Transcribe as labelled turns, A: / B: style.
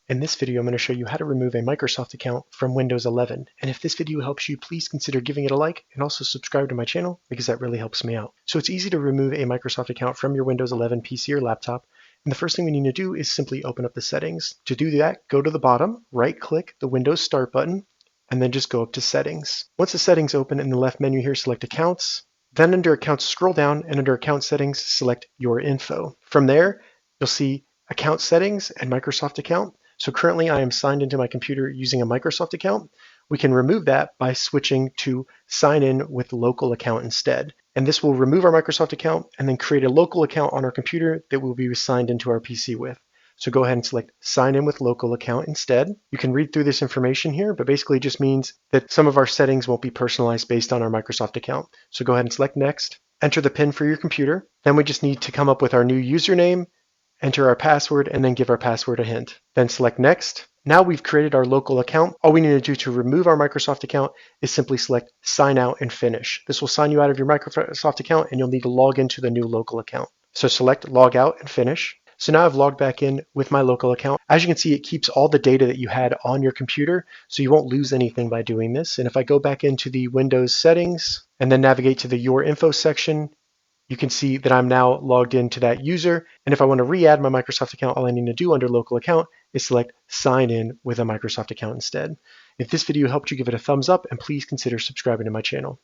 A: In this video, I'm going to show you how to remove a Microsoft account from Windows 11. And if this video helps you, please consider giving it a like and also subscribe to my channel because that really helps me out. So it's easy to remove a Microsoft account from your Windows 11 PC or laptop. And the first thing we need to do is simply open up the settings. To do that, go to the bottom, right-click the Windows Start button, and then just go up to Settings. Once the settings open in the left menu here, select Accounts. Then under Accounts, scroll down and under Account Settings, select Your Info. From there, you'll see Account Settings and Microsoft Account. So currently I am signed into my computer using a Microsoft account. We can remove that by switching to sign in with local account instead. And this will remove our Microsoft account and then create a local account on our computer that will be signed into our PC with. So go ahead and select sign in with local account instead. You can read through this information here, but basically it just means that some of our settings won't be personalized based on our Microsoft account. So go ahead and select next, enter the PIN for your computer. Then we just need to come up with our new username, enter our password, and then give our password a hint. Then select next. Now we've created our local account. All we need to do to remove our Microsoft account is simply select sign out and finish. This will sign you out of your Microsoft account and you'll need to log into the new local account. So select log out and finish. So now I've logged back in with my local account. As you can see, it keeps all the data that you had on your computer, so you won't lose anything by doing this. And if I go back into the Windows settings and then navigate to the Your Info section, you can see that I'm now logged into that user. And if I want to re-add my Microsoft account, all I need to do under local account is select sign in with a Microsoft account instead. If this video helped you, give it a thumbs up and please consider subscribing to my channel.